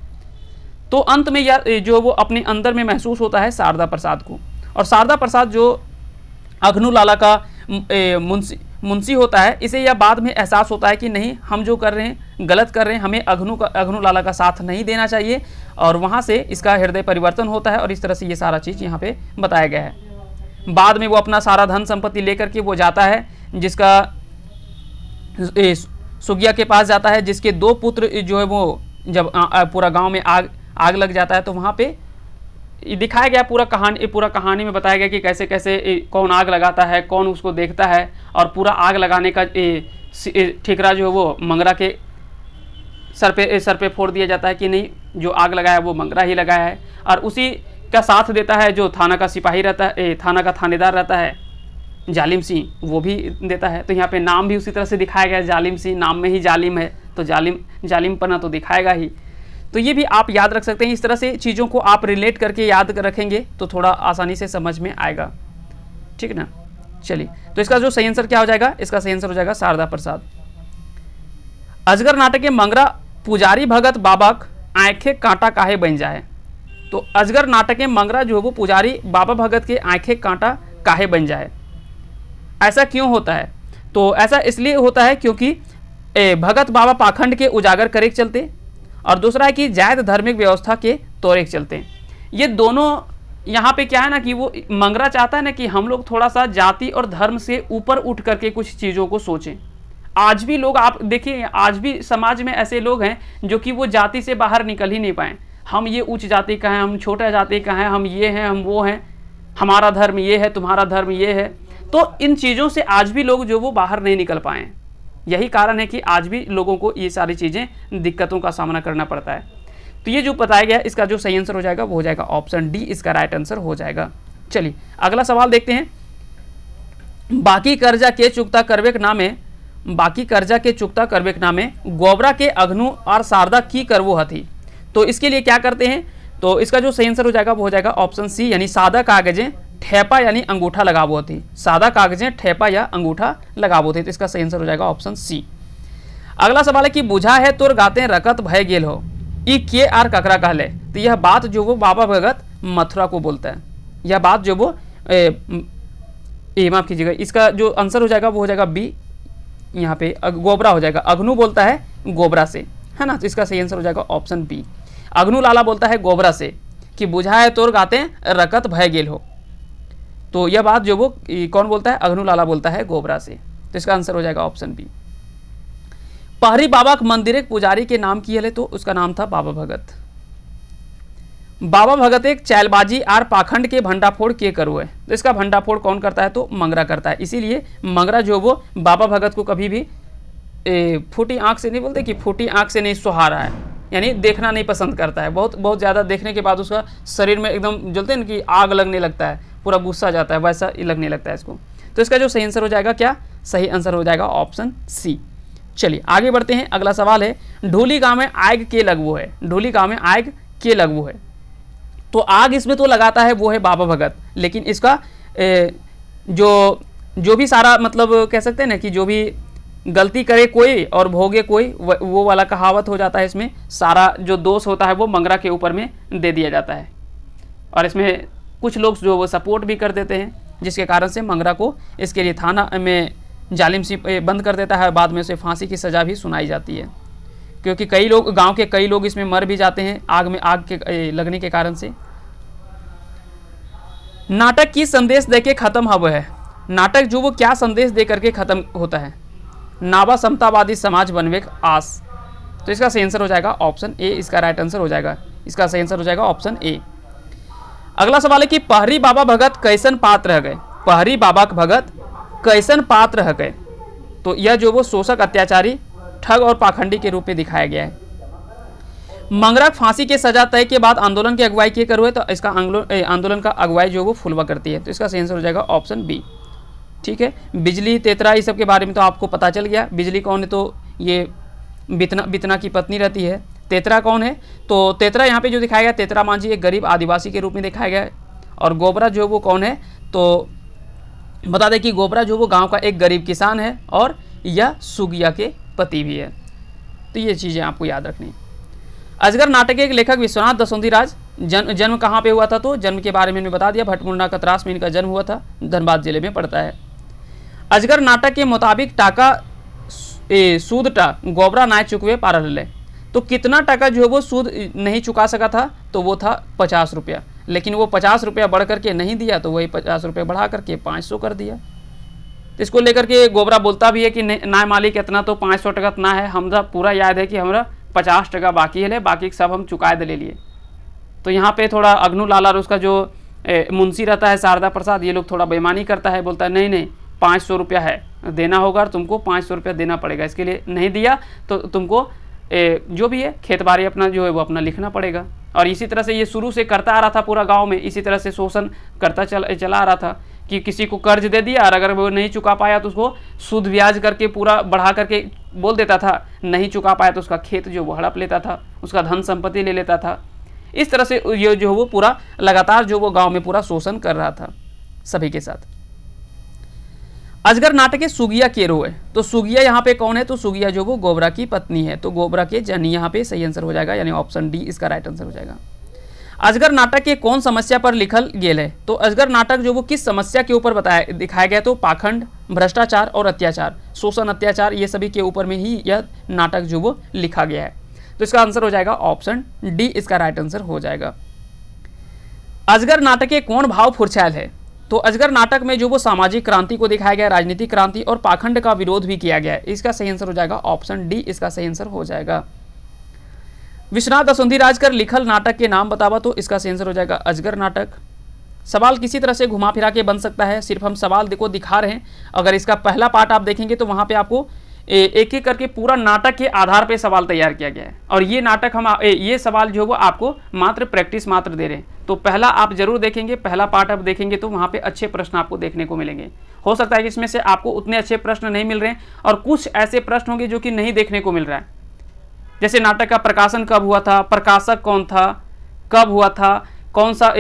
तो अंत में यह जो वो अपने अंदर में महसूस होता है शारदा प्रसाद को। और शारदा प्रसाद जो अग्नु लाला का मुंशी होता है, इसे यह बाद में एहसास होता है कि नहीं हम जो कर रहे हैं गलत कर रहे हैं, हमें अग्नु लाला का साथ नहीं देना चाहिए। और वहाँ से इसका हृदय परिवर्तन होता है और इस तरह से ये सारा चीज़ यहाँ पे बताया गया है। बाद में वो अपना सारा धन संपत्ति लेकर के वो जाता है, जिसका सुगिया के पास जाता है, जिसके 2 पुत्र जो है वो जब पूरा गाँव में आग लग जाता है तो वहाँ पे दिखाया गया पूरा कहानी में बताया गया कि कैसे कैसे कौन आग लगाता है, कौन उसको देखता है। और पूरा आग लगाने का ठिकरा जो है वो मंगरा के सर पे फोड़ दिया जाता है कि नहीं जो आग लगाया वो मंगरा ही लगाया है। और उसी का साथ देता है जो थाना का सिपाही रहता है, थाना का थानेदार रहता है जालिम सिंह, वो भी देता है। तो यहाँ पे नाम भी उसी तरह से दिखाया गया है, जालिम सिंह, नाम में ही जालिम है तो जालिम पना तो दिखाएगा ही। तो ये भी आप याद रख सकते हैं। इस तरह से चीज़ों को आप रिलेट करके याद रखेंगे तो थोड़ा आसानी से समझ में आएगा, ठीक है ना। चलिए तो इसका जो सही आंसर क्या हो जाएगा? इसका सही आंसर हो जाएगा शारदा प्रसाद। अजगर नाटक के मंगरा पुजारी भगत बाबक आंखें कांटा काहे बन जाए? तो अजगर नाटक के मंगरा जो है वो पुजारी बाबा भगत के आंखें कांटा काहे बन जाए, ऐसा क्यों होता है? तो ऐसा इसलिए होता है क्योंकि भगत बाबा पाखंड के उजागर करे चलते, और दूसरा है कि जायद धार्मिक व्यवस्था के तौर एक चलते हैं। ये दोनों यहाँ पे क्या है ना कि वो मंगरा चाहता है ना कि हम लोग थोड़ा सा जाति और धर्म से ऊपर उठ करके कुछ चीज़ों को सोचें। आज भी लोग, आप देखिए, आज भी समाज में ऐसे लोग हैं जो कि वो जाति से बाहर निकल ही नहीं पाए। हम ये उच्च जाति का हैं, हम छोटा जाति का हैं, हम ये हैं, हम वो हैं, हमारा धर्म ये है, तुम्हारा धर्म ये है। तो इन चीज़ों से आज भी लोग जो वो बाहर नहीं निकल पाए। यही कारण है कि आज भी लोगों को ये सारी चीज़ें, दिक्कतों का सामना करना पड़ता है। तो ये जो बताया गया, इसका जो सही आंसर हो जाएगा वो हो जाएगा ऑप्शन डी, इसका राइट आंसर हो जाएगा। चलिए अगला सवाल देखते हैं। बाकी कर्जा के चुकता करवेक नामे, बाकी कर्जा के चुकता करवेक नामे गोबरा के अग्नु और शारदा की करवो हथी। तो इसके लिए क्या करते हैं, तो इसका जो सही आंसर हो जाएगा वो हो जाएगा ऑप्शन सी, यानी सादा कागजें ठेपा यानी अंगूठा लगावो थी। सादा कागजें ठेपा या अंगूठा लगावो थे। तो इसका सही आंसर हो जाएगा ऑप्शन सी। अगला सवाल है कि बुझा है तोर गाते रकत भय गेल हो, ई के आर ककरा कहले। तो यह बात जो वो बाबा भगत मथुरा को बोलता है। यह बात जो वो माफ कीजिएगा, इसका जो आंसर हो जाएगा वो हो जाएगा बी, यहाँ पे गोबरा हो जाएगा। अग्नु बोलता है गोबरा से, है ना। तो इसका सही आंसर हो जाएगा ऑप्शन बी। अग्नु लाला बोलता है गोबरा से कि बुझा है तोर गाते रकत भय गेल हो। तो यह बात जो वो कौन बोलता है, अग्नु लाला बोलता है गोबरा से। तो इसका आंसर हो जाएगा ऑप्शन बी। पहरी बाबा मंदिर एक पुजारी के नाम की है, तो उसका नाम था बाबा भगत। बाबा भगत एक चैलबाजी आर पाखंड के भंडाफोड़ के करो है। तो इसका भंडाफोड़ कौन करता है, तो मंगरा करता है। इसीलिए मंगरा जो वो बाबा भगत को कभी भी फूटी आंख से नहीं बोलते कि फूटी आंख से नहीं सुहा रहा है, यानी देखना नहीं पसंद करता है। बहुत ज़्यादा देखने के बाद उसका शरीर में एकदम जलते हैं कि आग लगने लगता है, पूरा गुस्सा जाता है, वैसा लगने लगता है इसको। तो इसका जो सही आंसर हो जाएगा, क्या सही आंसर हो जाएगा ऑप्शन सी। चलिए आगे बढ़ते हैं। अगला सवाल है, ढोली गांव में आग के लगवो है। ढोली गांव में आग के लगवो है। तो आग इसमें तो लगाता है वो है बाबा भगत, लेकिन इसका जो भी सारा मतलब कह सकते हैं ना कि जो भी गलती करे कोई और भोगे कोई, वो वाला कहावत हो जाता है। इसमें सारा जो दोष होता है वो मंगरा के ऊपर में दे दिया जाता है, और इसमें कुछ लोग जो वो सपोर्ट भी कर देते हैं, जिसके कारण से मंगरा को इसके लिए थाना में जालिम सी बंद कर देता है। बाद में उसे फांसी की सज़ा भी सुनाई जाती है, क्योंकि कई लोग, गांव के कई लोग इसमें मर भी जाते हैं आग के लगने के कारण से। नाटक की संदेश देके खत्म हुआ है। नाटक जो वो क्या संदेश दे करके खत्म होता है, नावा समतावादी समाज बनवे आस। तो इसका सही आंसर हो जाएगा ऑप्शन ए, इसका राइट आंसर हो जाएगा। इसका सही आंसर हो जाएगा ऑप्शन ए। अगला सवाल है कि पहरी बाबा भगत कैसन पात्र रह गए। पहरी बाबा भगत कैसन पात्र रह गए। तो यह जो वो शोषक, अत्याचारी, ठग और पाखंडी के रूप में दिखाया गया है। मंगरा फांसी के सजा तय के बाद आंदोलन की अगुवाई किए करो है। तो इसका आंदोलन का अगुवाई जो वो फुलवा करती है। तो इसका सही आंसर हो जाएगा ऑप्शन बी। ठीक है, बिजली, तेतरा, इस सब के बारे में तो आपको पता चल गया। बिजली कौन है, तो ये बितना की पत्नी रहती है। तेतरा कौन है, तो तेतरा यहाँ पे जो दिखाया गया, तेतरा मांझी एक गरीब आदिवासी के रूप में दिखाया गया है। और गोबरा जो वो कौन है, तो बता दें कि गोबरा जो वो गांव का एक गरीब किसान है, और यह सुगिया के पति भी है। तो ये चीज़ें आपको याद रखनी। अजगर नाटक के एक लेखक विश्वनाथ दसोंधी राज, जन्म कहाँ पे हुआ था, तो जन्म के बारे में मैंने बता दिया, भटमुंडा कतरास में इनका जन्म हुआ था, धनबाद जिले में पड़ता है। अजगर नाटक के मुताबिक टाका सूद टा गोबरा नाय चुकवे पारल। तो कितना टका जो है वो सूद नहीं चुका सका था, तो वो था 50 रुपया। लेकिन वो 50 रुपया बढ़ करके नहीं दिया, तो वही 50 रुपये बढ़ा करके 500 कर दिया। तो इसको लेकर के गोबरा बोलता भी है कि ना मालिक इतना तो 500 टका ना है, हमरा पूरा याद है कि हमरा 50 टका बाकी है, बाकी सब हम चुकाए दे ले लिए। तो यहाँ पे थोड़ा अग्नु लाला और उसका जो मुंशी रहता है शारदा प्रसाद, ये लोग थोड़ा बेईमानी करता है, बोलता है नहीं 500 रुपया है देना होगा और तुमको 500 रुपया देना पड़ेगा। इसके लिए नहीं दिया तो तुमको जो भी है खेत बाड़ी अपना जो है वो अपना लिखना पड़ेगा। और इसी तरह से ये शुरू से करता आ रहा था पूरा गांव में, इसी तरह से शोषण करता चला आ रहा था कि किसी को कर्ज दे दिया और अगर वो नहीं चुका पाया तो उसको सूद ब्याज करके पूरा बढ़ा करके बोल देता था, नहीं चुका पाया तो उसका खेत जो वो हड़प लेता था, उसका धन संपत्ति ले लेता था। इस तरह से ये जो वो पूरा लगातार जो वो गाँव में पूरा शोषण कर रहा था सभी के साथ। अजगर नाटक के सुगिया केरो है। तो सुगिया यहाँ पे कौन है, तो सुगिया जो वो गोबरा की पत्नी है। तो गोबरा के जनी यहाँ पे सही आंसर हो जाएगा, यानी ऑप्शन डी इसका राइट आंसर हो जाएगा। अजगर नाटक के कौन समस्या पर लिखल गेल है। तो अजगर नाटक जो वो किस समस्या के ऊपर दिखाया गया, तो पाखंड, भ्रष्टाचार और अत्याचार, शोषण, अत्याचार, ये सभी के ऊपर में ही यह नाटक जो वो लिखा गया है। तो इसका आंसर हो जाएगा ऑप्शन डी, इसका राइट आंसर हो जाएगा। अजगर नाटक के कौन भाव फुरछैल है? तो अजगर नाटक में जो वो सामाजिक क्रांति को दिखाया गया, राजनीतिक क्रांति और पाखंड का विरोध भी किया गया है। इसका सही आंसर हो जाएगा ऑप्शन डी, इसका सही आंसर हो जाएगा। विश्वनाथ असुंधीराज कर लिखल नाटक के नाम बतावा, तो इसका सही आंसर हो जाएगा अजगर नाटक। सवाल किसी तरह से घुमा फिरा के बन सकता है, सिर्फ हम सवाल को दिखा रहे हैं। अगर इसका पहला पार्ट आप देखेंगे तो वहां पे आपको एक एक करके पूरा नाटक के आधार पे सवाल तैयार किया गया है, और ये नाटक हम ये सवाल जो है वो आपको मात्र प्रैक्टिस मात्र दे रहे हैं। तो पहला आप जरूर देखेंगे, पहला पार्ट आप देखेंगे तो वहाँ पे अच्छे प्रश्न आपको देखने को मिलेंगे। हो सकता है कि इसमें से आपको उतने अच्छे प्रश्न नहीं मिल रहे हैं, और कुछ ऐसे प्रश्न होंगे जो कि नहीं देखने को मिल रहा है। जैसे नाटक का प्रकाशन कब हुआ था, प्रकाशक कौन था, कब हुआ था, कौन सा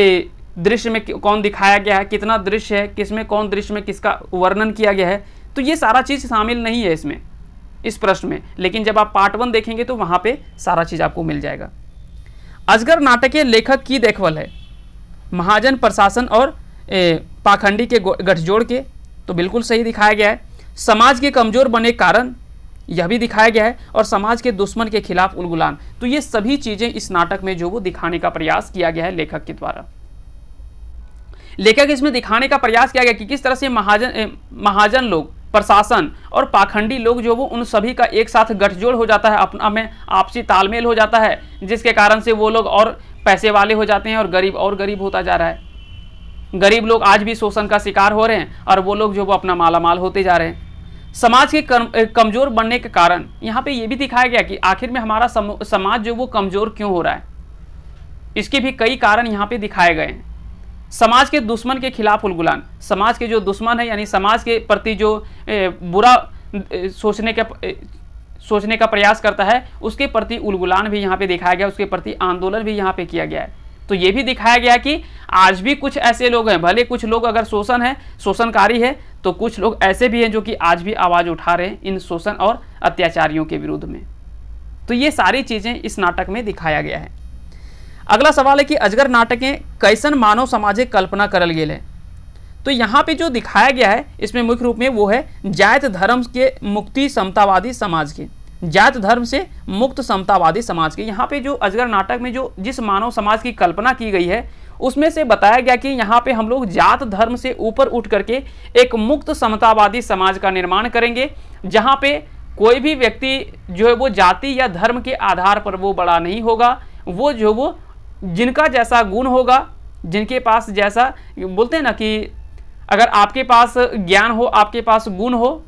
दृश्य में कौन दिखाया गया है, कितना दृश्य है, किसमें कौन दृश्य में किसका वर्णन किया गया है, तो ये सारा चीज़ शामिल नहीं है इसमें, इस प्रश्न में। लेकिन जब आप पार्ट 1 देखेंगे तो वहाँ पे सारा चीज़ आपको मिल जाएगा। अजगर नाटक के लेखक की देखभाल है? महाजन, प्रशासन और पाखंडी के गठजोड़ के, तो बिल्कुल सही दिखाया गया है। समाज के कमजोर बने कारण, यह भी दिखाया गया है। और समाज के दुश्मन के खिलाफ उलगुलान, तो ये सभी चीज़ें इस नाटक में जो वो दिखाने का प्रयास किया गया है लेखक के द्वारा। लेखक इसमें दिखाने का प्रयास किया गया कि किस तरह से महाजन लोग, प्रशासन और पाखंडी लोग जो वो उन सभी का एक साथ गठजोड़ हो जाता है, अपना में आपसी तालमेल हो जाता है, जिसके कारण से वो लोग और पैसे वाले हो जाते हैं और गरीब होता जा रहा है। गरीब लोग आज भी शोषण का शिकार हो रहे हैं और वो लोग जो वो अपना मालामाल होते जा रहे हैं। समाज के कमजोर बनने के कारण, यहाँ पे ये भी दिखाया गया कि आखिर में हमारा समाज जो वो कमजोर क्यों हो रहा है, इसके भी कई कारण यहाँ पे दिखाए गए हैं। समाज के दुश्मन के खिलाफ उलगुलान, समाज के जो दुश्मन है यानी समाज के प्रति जो बुरा सोचने का प्रयास करता है, उसके प्रति उलगुलान भी यहाँ पे दिखाया गया, उसके प्रति आंदोलन भी यहाँ पे किया गया है। तो ये भी दिखाया गया कि आज भी कुछ ऐसे लोग हैं, भले कुछ लोग अगर शोषणकारी है, तो कुछ लोग ऐसे भी हैं जो कि आज भी आवाज़ उठा रहे हैं इन शोषण और अत्याचारियों के विरुद्ध में। तो ये सारी चीज़ें इस नाटक में दिखाया गया है। अगला सवाल है कि अजगर नाटक में कैसन मानव सामाजिक कल्पना करल गेल है? तो यहाँ पे जो दिखाया गया है इसमें मुख्य रूप में वो है जात धर्म के मुक्ति समतावादी समाज के, जात धर्म से मुक्त समतावादी समाज के। यहाँ पे जो अजगर नाटक में जो जिस मानव समाज की कल्पना की गई है, उसमें से बताया गया कि यहाँ पे हम लोग जात धर्म से ऊपर उठ करके एक मुक्त समतावादी समाज का निर्माण करेंगे, जहाँ पे कोई भी व्यक्ति जो है वो जाति या धर्म के आधार पर वो बड़ा नहीं होगा। वो जो वो जिनका जैसा गुण होगा, जिनके पास जैसा, बोलते हैं ना कि अगर आपके पास ज्ञान हो, आपके पास गुण हो,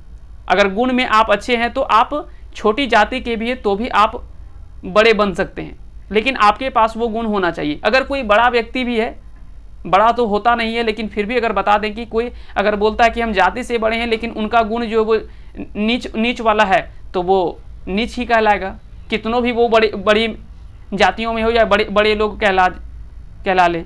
अगर गुण में आप अच्छे हैं तो आप छोटी जाति के भी हैं तो भी आप बड़े बन सकते हैं, लेकिन आपके पास वो गुण होना चाहिए। अगर कोई बड़ा व्यक्ति भी है, बड़ा तो होता नहीं है लेकिन फिर भी अगर बता दें कि कोई अगर बोलता है कि हम जाति से बड़े हैं लेकिन उनका गुण जो वो नीच वाला है, तो वो नीच ही कहलाएगा, कितनों भी वो बड़ी जातियों में हो या बड़े लोग कहला ले।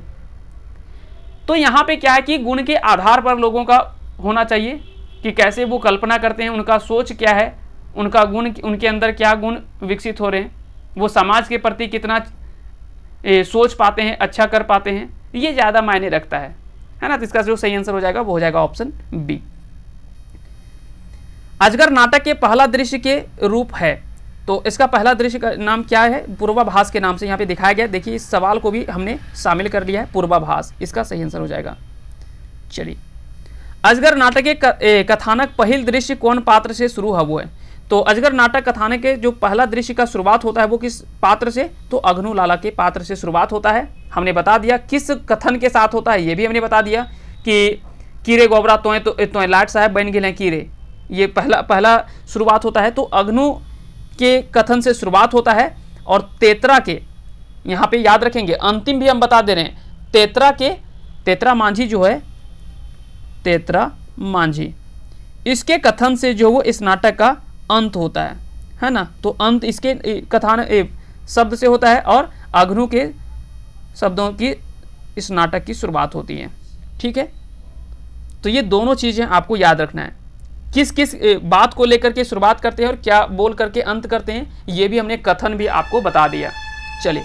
तो यहाँ पे क्या है कि गुण के आधार पर लोगों का होना चाहिए कि कैसे वो कल्पना करते हैं, उनका सोच क्या है, उनका गुण, उनके अंदर क्या गुण विकसित हो रहे हैं, वो समाज के प्रति कितना सोच पाते हैं, अच्छा कर पाते हैं, ये ज़्यादा मायने रखता है ना। तो इसका जो सही आंसर हो जाएगा वो हो जाएगा ऑप्शन बी। अजगर नाटक के पहला दृश्य के रूप है, तो इसका पहला दृश्य का नाम क्या है? पूर्वाभास के नाम से यहाँ पे दिखाया गया। देखिए इस सवाल को भी हमने शामिल कर लिया है, पूर्वाभास, इसका सही आंसर हो जाएगा। चलिए, अजगर नाटक के कथानक पहल दृश्य कौन पात्र से शुरू हुआ है? तो अजगर नाटक कथानक के जो पहला दृश्य का शुरुआत होता है वो किस पात्र से? तो अघनु लाला के पात्र से शुरुआत होता है। हमने बता दिया किस कथन के साथ होता है, ये भी हमने बता दिया कि कीरे गोबरा तोय लाट साहब बन गए कीरे, ये पहला शुरुआत होता है। तो अघनु के कथन से शुरुआत होता है। और तेतरा के, यहाँ पे याद रखेंगे, अंतिम भी हम बता दे रहे हैं, तेतरा मांझी जो है, तेतरा मांझी, इसके कथन से जो वो इस नाटक का अंत होता है ना। तो अंत इसके कथान शब्द से होता है और अघनु के शब्दों की इस नाटक की शुरुआत होती है। ठीक है, तो ये दोनों चीज़ें आपको याद रखना है, किस किस बात को लेकर के शुरुआत करते हैं और क्या बोल करके अंत करते हैं, ये भी हमने कथन भी आपको बता दिया। चलिए,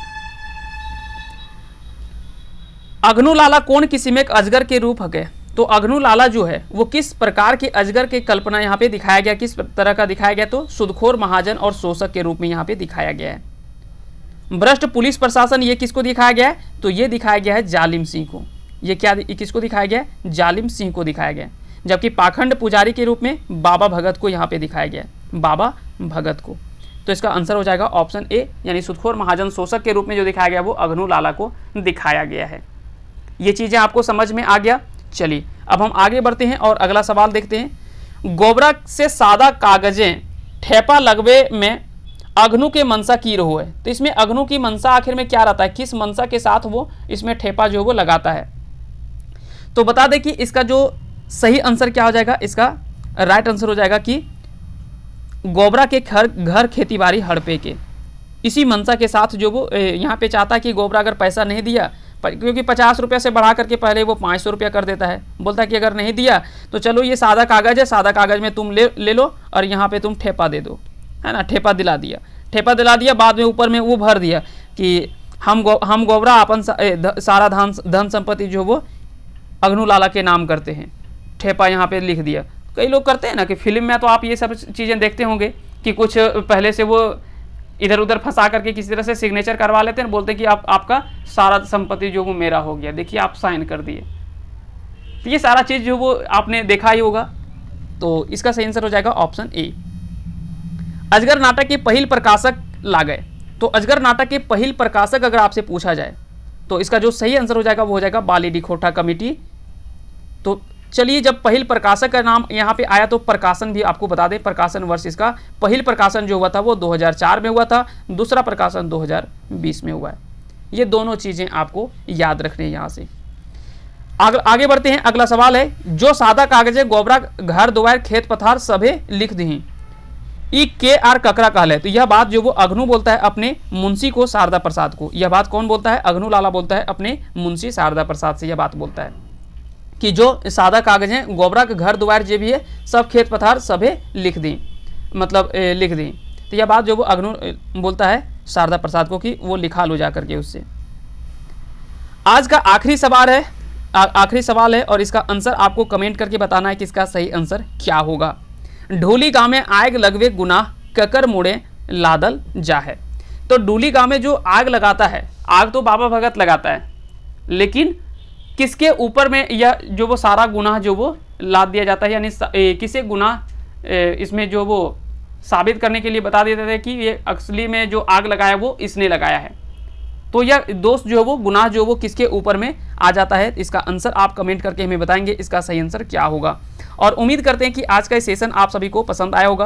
अघनु लाला कौन किस्म एक अजगर के रूप है? तो अघनु लाला जो है वो किस प्रकार के अजगर की कल्पना यहाँ पे दिखाया गया, किस तरह का दिखाया गया? तो सुदखोर, महाजन और शोषक के रूप में यहाँ पे दिखाया गया है। भ्रष्ट पुलिस प्रशासन, ये किसको दिखाया गया है? तो ये दिखाया गया है जालिम सिंह को। ये क्या किसको दिखाया गया है? जालिम सिंह को दिखाया गया है। जबकि पाखंड पुजारी के रूप में बाबा भगत को यहाँ पे दिखाया गया है, बाबा भगत को। तो इसका आंसर हो जाएगा ऑप्शन ए, यानी सुदखोर महाजन शोषक के रूप में जो दिखाया गया वो अघनू लाला को दिखाया गया है। ये चीज़ें आपको समझ में आ गया। चलिए अब हम आगे बढ़ते हैं और अगला सवाल देखते हैं। गोबरा से सादा कागजें ठेपा लगवे में अघनू के मनसा की रहो है। तो इसमें अघनू की मनसा आखिर में क्या रहता है, किस मनसा के साथ वो इसमें ठेपा जो वो लगाता है? तो बता दें कि इसका जो सही आंसर क्या हो जाएगा, इसका राइट आंसर हो जाएगा कि गोबरा के घर खेती बाड़ी हड़पे के, इसी मनसा के साथ जो वो यहाँ पे चाहता है कि गोबरा अगर पैसा नहीं दिया, क्योंकि 50 रुपये से बढ़ा करके पहले वो 500 रुपया कर देता है, बोलता है कि अगर नहीं दिया तो चलो ये सादा कागज़ है, सादा कागज़ में तुम ले लो और यहाँ पे तुम ठेपा दे दो, है ना। ठेपा दिला दिया, बाद में ऊपर में वो भर दिया कि हम गोबरा अपन सारा धन संपत्ति जो वो अघनू लाला के नाम करते हैं, ठेपा यहाँ पे लिख दिया। कई लोग करते हैं ना कि फिल्म में तो आप ये सब चीज़ें देखते होंगे कि कुछ पहले से वो इधर उधर फंसा करके किसी तरह से सिग्नेचर करवा लेते हैं, बोलते हैं कि आपका सारा संपत्ति जो वो मेरा हो गया, देखिए आप साइन कर दिए। तो ये सारा चीज़ जो वो आपने देखा ही होगा। तो इसका सही आंसर हो जाएगा ऑप्शन ए। अजगर नाटक के पहिल प्रकाशक लागए। तो अजगर नाटक के पहिल प्रकाशक अगर आपसे पूछा जाए तो इसका जो सही आंसर हो जाएगा वो हो जाएगा बालीडी खोटा कमेटी। तो चलिए, जब पहिल प्रकाशक का नाम यहाँ पे आया तो प्रकाशन भी आपको बता दें, प्रकाशन वर्ष इसका पहिल प्रकाशन जो हुआ था वो 2004 में हुआ था, दूसरा प्रकाशन 2020 में हुआ है। ये दोनों चीज़ें आपको याद रखनी है। यहाँ से आगे बढ़ते हैं। अगला सवाल है, जो सादा कागजे गोबरा घर द्वार खेत पथार सभे लिख दी ई के आर ककरा कहले। तो यह बात जो वो अघनू बोलता है अपने मुंशी को, शारदा प्रसाद को। यह बात कौन बोलता है? अघनू लाला बोलता है अपने मुंशी शारदा प्रसाद से। यह बात बोलता है कि जो सादा कागजें गोबरा के घर द्वार जो भी है सब खेत पथार सभे लिख दी, मतलब लिख दी। तो यह बात जो वो अघनू बोलता है शारदा प्रसाद को कि वो लिखा लो जा करके उससे। आज का आखिरी सवाल है और इसका आंसर आपको कमेंट करके बताना है कि इसका सही आंसर क्या होगा। ढोली गाँव में आग लगवे गुनाह ककर मुड़े लादल जा है। तो ढोली गाँव में जो आग लगाता है, आग तो बाबा भगत लगाता है, लेकिन किसके ऊपर में यह जो वो सारा गुनाह जो वो लाद दिया जाता है, यानी किसे गुनाह इसमें जो वो साबित करने के लिए बता देते थे कि ये असली में जो आग लगाया वो इसने लगाया है। तो यह दोष जो वो गुनाह जो वो किसके ऊपर में आ जाता है? इसका आंसर आप कमेंट करके हमें बताएंगे इसका सही आंसर क्या होगा। और उम्मीद करते हैं कि आज का सेशन आप सभी को पसंद आया होगा।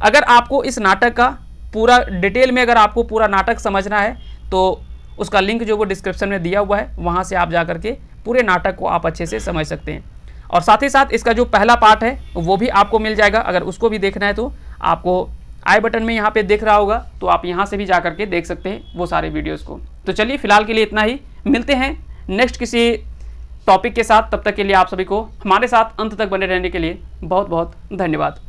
अगर आपको इस नाटक का पूरा डिटेल में अगर आपको पूरा नाटक समझना है तो उसका लिंक जो वो डिस्क्रिप्शन में दिया हुआ है, वहाँ से आप जा करके पूरे नाटक को आप अच्छे से समझ सकते हैं। और साथ ही साथ इसका जो पहला पार्ट है वो भी आपको मिल जाएगा। अगर उसको भी देखना है तो आपको आई बटन में यहाँ पे दिख रहा होगा, तो आप यहाँ से भी जा करके देख सकते हैं वो सारे वीडियोज़ को। तो चलिए फिलहाल के लिए इतना ही, मिलते हैं नेक्स्ट किसी टॉपिक के साथ। तब तक के लिए आप सभी को हमारे साथ अंत तक बने रहने के लिए बहुत बहुत धन्यवाद।